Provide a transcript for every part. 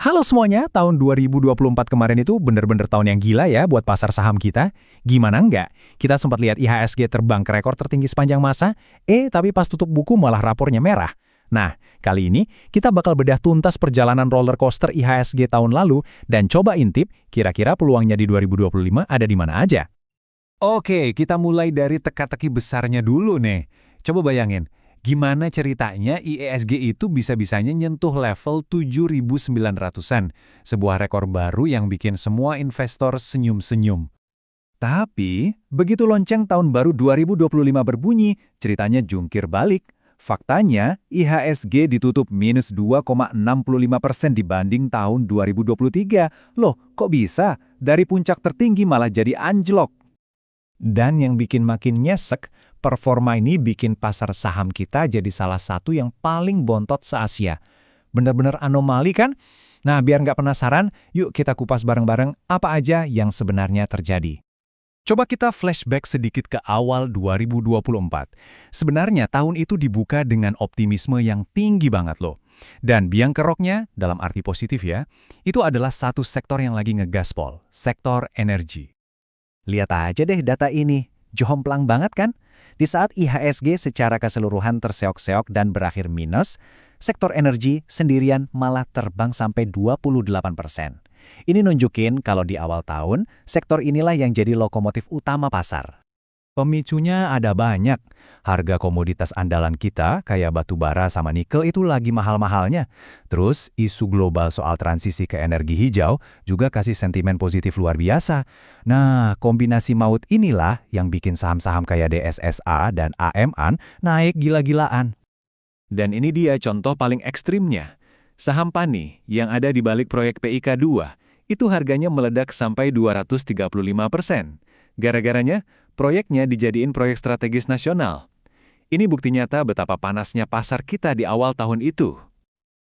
Halo semuanya, tahun 2024 kemarin itu bener-bener tahun yang gila ya buat pasar saham kita. Gimana enggak? Kita sempat lihat IHSG terbang ke rekor tertinggi sepanjang masa, tapi pas tutup buku malah rapornya merah. Nah, kali ini kita bakal bedah tuntas perjalanan roller coaster IHSG tahun lalu dan coba intip kira-kira peluangnya di 2025 ada di mana aja. Oke, kita mulai dari teka-teki besarnya dulu nih. Coba bayangin, gimana ceritanya IHSG itu bisa-bisanya nyentuh level 7.900-an, sebuah rekor baru yang bikin semua investor senyum-senyum. Tapi, begitu lonceng tahun baru 2025 berbunyi, ceritanya jungkir balik. Faktanya, IHSG ditutup minus 2,65% dibanding tahun 2023. Loh, kok bisa? Dari puncak tertinggi malah jadi anjlok. Dan yang bikin makin nyesek, performa ini bikin pasar saham kita jadi salah satu yang paling bontot se-Asia. Bener-bener anomali kan? Nah, biar nggak penasaran, yuk kita kupas bareng-bareng apa aja yang sebenarnya terjadi. Coba kita flashback sedikit ke awal 2024. Sebenarnya tahun itu dibuka dengan optimisme yang tinggi banget loh. Dan biang keroknya, dalam arti positif ya, itu adalah satu sektor yang lagi ngegaspol, sektor energi. Lihat aja deh data ini, jomplang banget kan? Di saat IHSG secara keseluruhan terseok-seok dan berakhir minus, sektor energi sendirian malah terbang sampai 28%. Ini nunjukin kalau di awal tahun, sektor inilah yang jadi lokomotif utama pasar. Pemicunya ada banyak. Harga komoditas andalan kita, kayak batu bara sama nikel itu lagi mahal-mahalnya. Terus, isu global soal transisi ke energi hijau juga kasih sentimen positif luar biasa. Nah, kombinasi maut inilah yang bikin saham-saham kayak DSSA dan AMAN naik gila-gilaan. Dan ini dia contoh paling ekstrimnya. Saham PANI yang ada di balik proyek PIK 2, itu harganya meledak sampai 235%. Gara-garanya, proyeknya dijadiin proyek strategis nasional. Ini bukti nyata betapa panasnya pasar kita di awal tahun itu.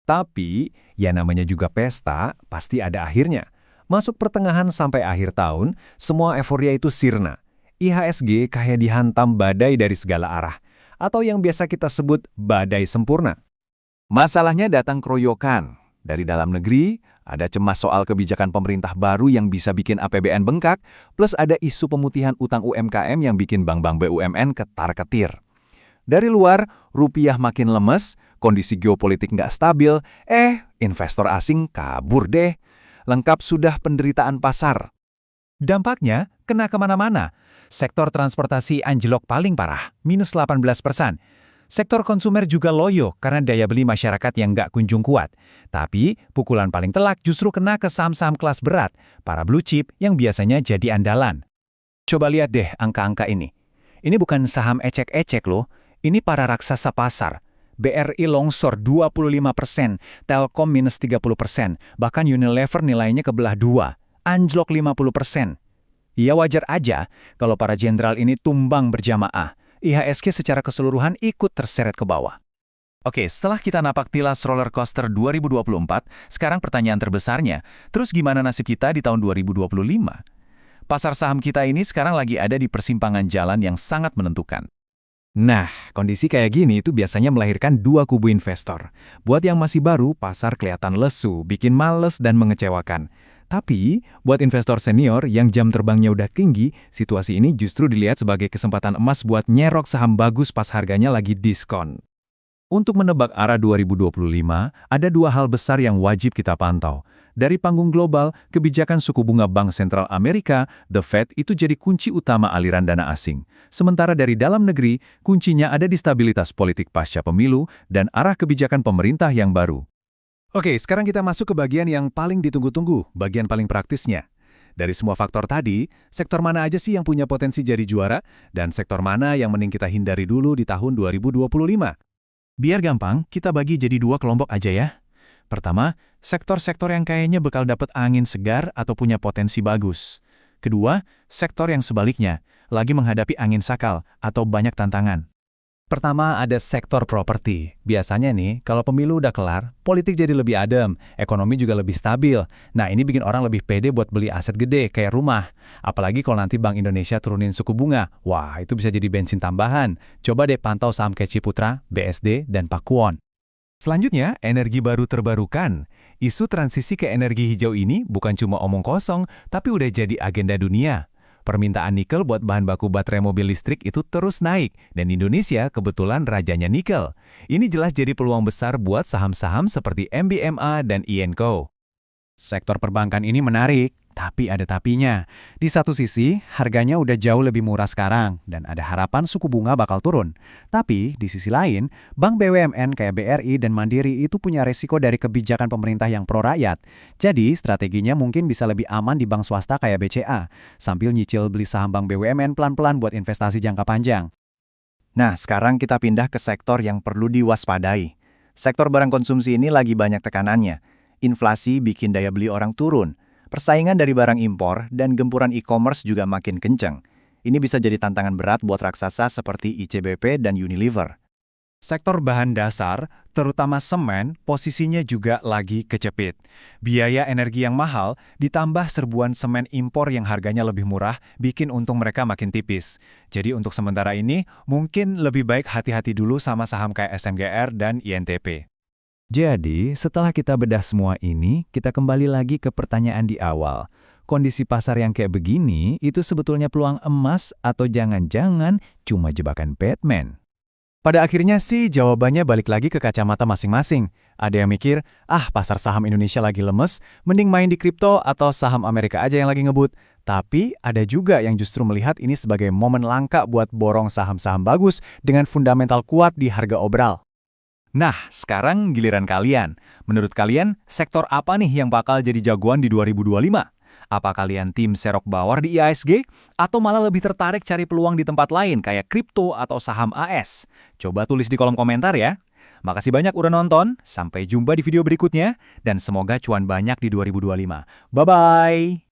Tapi, ya namanya juga pesta, pasti ada akhirnya. Masuk pertengahan sampai akhir tahun, semua euforia itu sirna. IHSG kayak dihantam badai dari segala arah, atau yang biasa kita sebut badai sempurna. Masalahnya datang keroyokan. Dari dalam negeri, ada cemas soal kebijakan pemerintah baru yang bisa bikin APBN bengkak, plus ada isu pemutihan utang UMKM yang bikin bank-bank BUMN ketar-ketir. Dari luar, rupiah makin lemes, kondisi geopolitik nggak stabil, investor asing kabur deh. Lengkap sudah penderitaan pasar. Dampaknya kena kemana-mana. Sektor transportasi anjlok paling parah, minus 18%. Sektor konsumer juga loyo karena daya beli masyarakat yang nggak kunjung kuat. Tapi, pukulan paling telak justru kena ke saham-saham kelas berat, para blue chip yang biasanya jadi andalan. Coba lihat deh angka-angka ini. Ini bukan saham ecek-ecek loh, ini para raksasa pasar. BRI longsor 25%, Telkom minus 30%, bahkan Unilever nilainya kebelah dua, anjlok 50%. Ya wajar aja kalau para jenderal ini tumbang berjamaah. IHSG secara keseluruhan ikut terseret ke bawah. Oke, setelah kita napak tilas roller coaster 2024, sekarang pertanyaan terbesarnya, terus gimana nasib kita di tahun 2025? Pasar saham kita ini sekarang lagi ada di persimpangan jalan yang sangat menentukan. Nah, kondisi kayak gini itu biasanya melahirkan dua kubu investor. Buat yang masih baru, pasar kelihatan lesu, bikin males dan mengecewakan. Tapi, buat investor senior yang jam terbangnya udah tinggi, situasi ini justru dilihat sebagai kesempatan emas buat nyerok saham bagus pas harganya lagi diskon. Untuk menebak arah 2025, ada dua hal besar yang wajib kita pantau. Dari panggung global, kebijakan suku bunga Bank Sentral Amerika, The Fed, itu jadi kunci utama aliran dana asing. Sementara dari dalam negeri, kuncinya ada di stabilitas politik pasca pemilu dan arah kebijakan pemerintah yang baru. Oke, sekarang kita masuk ke bagian yang paling ditunggu-tunggu, bagian paling praktisnya. Dari semua faktor tadi, sektor mana aja sih yang punya potensi jadi juara, dan sektor mana yang mending kita hindari dulu di tahun 2025? Biar gampang, kita bagi jadi dua kelompok aja ya. Pertama, sektor-sektor yang kayaknya bakal dapat angin segar atau punya potensi bagus. Kedua, sektor yang sebaliknya, lagi menghadapi angin sakal atau banyak tantangan. Pertama ada sektor properti. Biasanya nih, kalau pemilu udah kelar, politik jadi lebih adem, ekonomi juga lebih stabil. Nah, ini bikin orang lebih pede buat beli aset gede kayak rumah. Apalagi kalau nanti Bank Indonesia turunin suku bunga. Wah, itu bisa jadi bensin tambahan. Coba deh pantau saham kayak Ciputra, BSD, dan Pakuwon. Selanjutnya, energi baru terbarukan. Isu transisi ke energi hijau ini bukan cuma omong kosong, tapi udah jadi agenda dunia. Permintaan nikel buat bahan baku baterai mobil listrik itu terus naik, dan Indonesia kebetulan rajanya nikel. Ini jelas jadi peluang besar buat saham-saham seperti MBMA dan INCO. Sektor perbankan ini menarik, tapi ada tapinya. Di satu sisi, harganya udah jauh lebih murah sekarang, dan ada harapan suku bunga bakal turun. Tapi, di sisi lain, bank BUMN kayak BRI dan Mandiri itu punya resiko dari kebijakan pemerintah yang pro-rakyat. Jadi, strateginya mungkin bisa lebih aman di bank swasta kayak BCA, sambil nyicil beli saham bank BUMN pelan-pelan buat investasi jangka panjang. Nah, sekarang kita pindah ke sektor yang perlu diwaspadai. Sektor barang konsumsi ini lagi banyak tekanannya. Inflasi bikin daya beli orang turun. Persaingan dari barang impor dan gempuran e-commerce juga makin kencang. Ini bisa jadi tantangan berat buat raksasa seperti ICBP dan Unilever. Sektor bahan dasar, terutama semen, posisinya juga lagi kecepit. Biaya energi yang mahal, ditambah serbuan semen impor yang harganya lebih murah, bikin untung mereka makin tipis. Jadi untuk sementara ini, mungkin lebih baik hati-hati dulu sama saham kayak SMGR dan INTP. Jadi, setelah kita bedah semua ini, kita kembali lagi ke pertanyaan di awal. Kondisi pasar yang kayak begini, itu sebetulnya peluang emas atau jangan-jangan cuma jebakan Batman? Pada akhirnya sih jawabannya balik lagi ke kacamata masing-masing. Ada yang mikir, pasar saham Indonesia lagi lemes, mending main di kripto atau saham Amerika aja yang lagi ngebut. Tapi ada juga yang justru melihat ini sebagai momen langka buat borong saham-saham bagus dengan fundamental kuat di harga obral. Nah, sekarang giliran kalian. Menurut kalian, sektor apa nih yang bakal jadi jagoan di 2025? Apa kalian tim serok bawar di IHSG? Atau malah lebih tertarik cari peluang di tempat lain kayak kripto atau saham AS? Coba tulis di kolom komentar ya. Makasih banyak udah nonton, sampai jumpa di video berikutnya, dan semoga cuan banyak di 2025. Bye-bye!